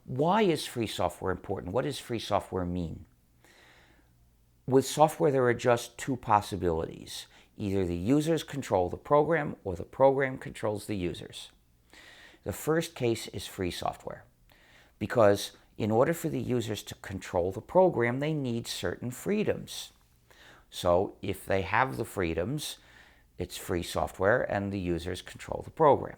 Why is free software important? What does free software mean? With software, there are just two possibilities. Either the users control the program or the program controls the users. The first case is free software, because in order for the users to control the program, they need certain freedoms. So if they have the freedoms, it's free software and the users control the program.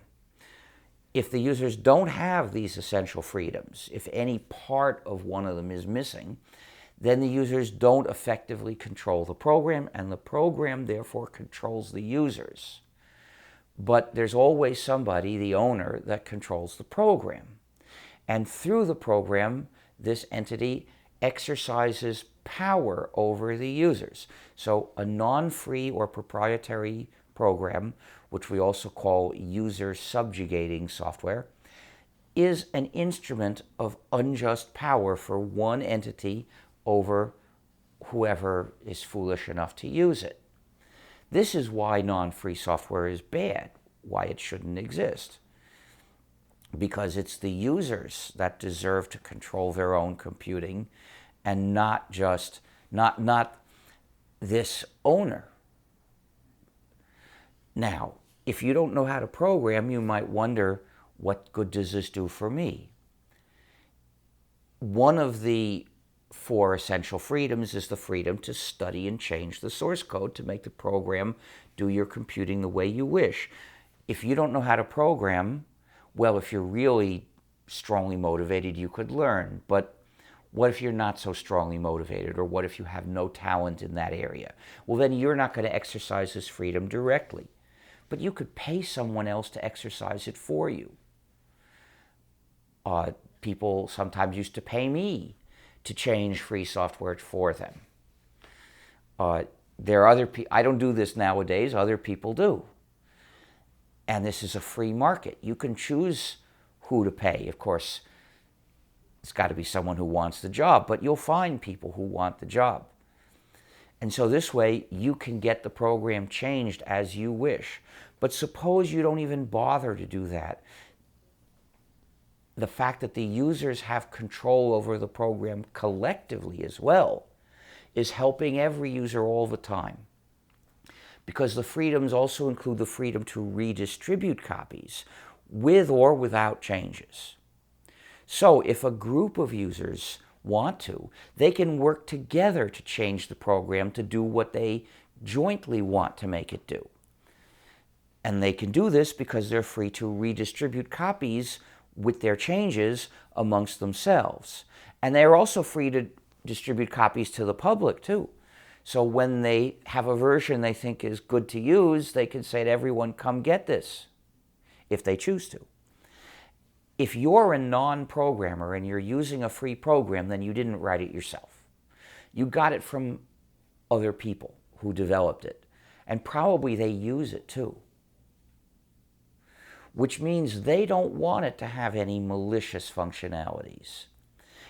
If the users don't have these essential freedoms, if any part of one of them is missing, then the users don't effectively control the program, and the program therefore controls the users. But there's always somebody, the owner, that controls the program. And through the program, this entity exercises power over the users. So a non-free or proprietary program, which we also call user subjugating software, is an instrument of unjust power for one entity over whoever is foolish enough to use it. This is why non-free software is bad, why it shouldn't exist. Because it's the users that deserve to control their own computing, and not this owner. Now, if you don't know how to program, you might wonder, what good does this do for me? One of the four essential freedoms is the freedom to study and change the source code to make the program do your computing the way you wish. If you don't know how to program, well, if you're really strongly motivated, you could learn. But what if you're not so strongly motivated? Or what if you have no talent in that area? Well, then you're not going to exercise this freedom directly. But you could pay someone else to exercise it for you. People sometimes used to pay me to change free software for them. There are other people. I don't do this nowadays. Other people do. And this is a free market. You can choose who to pay. Of course, it's got to be someone who wants the job, but you'll find people who want the job. And so this way, you can get the program changed as you wish. But suppose you don't even bother to do that. The fact that the users have control over the program collectively as well is helping every user all the time. Because the freedoms also include the freedom to redistribute copies with or without changes. So if a group of users want to, they can work together to change the program to do what they jointly want to make it do. And they can do this because they're free to redistribute copies with their changes amongst themselves. And they're also free to distribute copies to the public too. So when they have a version they think is good to use, they can say to everyone, come get this, if they choose to. If you're a non-programmer and you're using a free program, then you didn't write it yourself. You got it from other people who developed it. And probably they use it too. Which means they don't want it to have any malicious functionalities.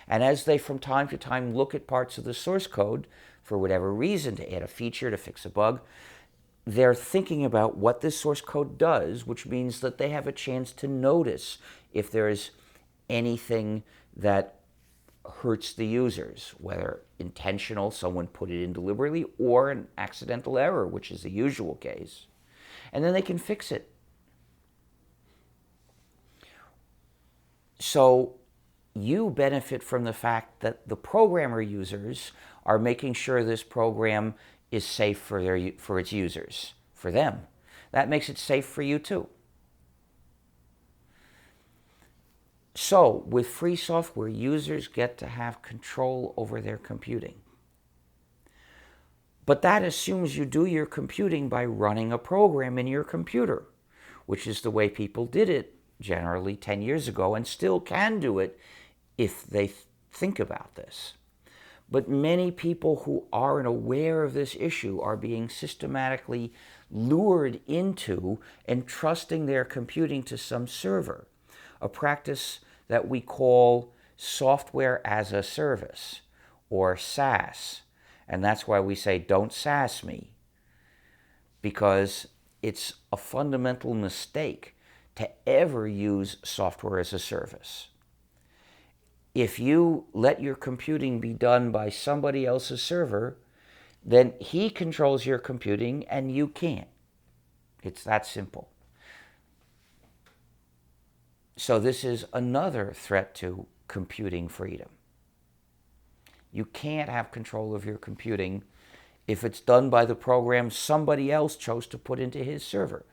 And as they from time to time look at parts of the source code, for whatever reason, to add a feature, to fix a bug, they're thinking about what this source code does, which means that they have a chance to notice if there's anything that hurts the users, whether intentional, someone put it in deliberately, or an accidental error, which is the usual case. And then they can fix it. So you benefit from the fact that the programmer users are making sure this program is safe for its users, for them. That makes it safe for you too. So with free software, users get to have control over their computing. But that assumes you do your computing by running a program in your computer, which is the way people did it generally 10 years ago, and still can do it if they think about this. But many people who aren't aware of this issue are being systematically lured into entrusting their computing to some server, a practice that we call software as a service, or SaaS. And that's why we say, don't SaaS me, because it's a fundamental mistake to ever use software as a service. If you let your computing be done by somebody else's server, then he controls your computing and you can't. It's that simple. So this is another threat to computing freedom. You can't have control of your computing if it's done by the program somebody else chose to put into his server.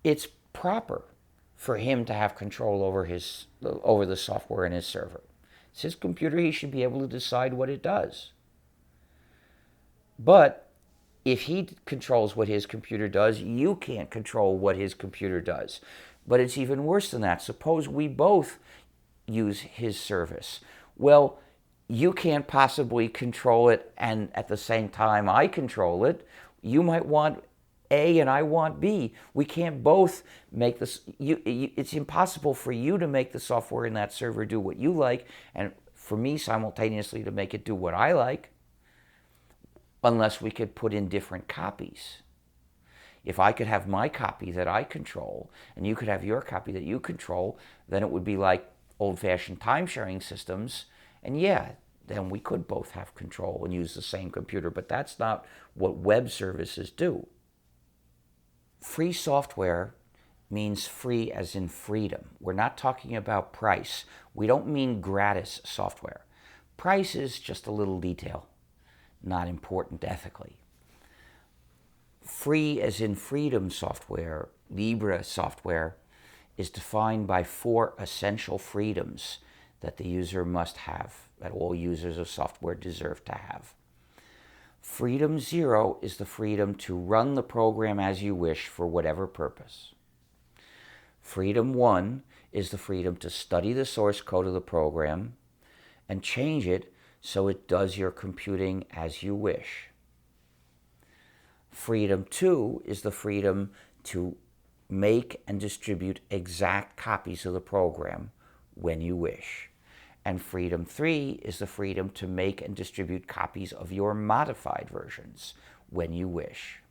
It's proper for him to have control over the software in his server. It's his computer. He should be able to decide what it does. But if he controls what his computer does, you can't control what his computer does. But it's even worse than that. Suppose we both use his service. Well, you can't possibly control it and at the same time I control it. You might want A and I want B. We can't both make this. It's impossible for you to make the software in that server do what you like and for me simultaneously to make it do what I like, unless we could put in different copies. If I could have my copy that I control and you could have your copy that you control, then it would be like old-fashioned time-sharing systems. And yeah, then we could both have control and use the same computer, but that's not what web services do. Free software means free as in freedom. We're not talking about price. We don't mean gratis software. Price is just a little detail, not important ethically. Free as in freedom software, Libre software, is defined by 4 essential freedoms that the user must have, that all users of software deserve to have. Freedom 0 is the freedom to run the program as you wish for whatever purpose. Freedom 1 is the freedom to study the source code of the program and change it so it does your computing as you wish. Freedom 2 is the freedom to make and distribute exact copies of the program when you wish. And freedom 3 is the freedom to make and distribute copies of your modified versions when you wish.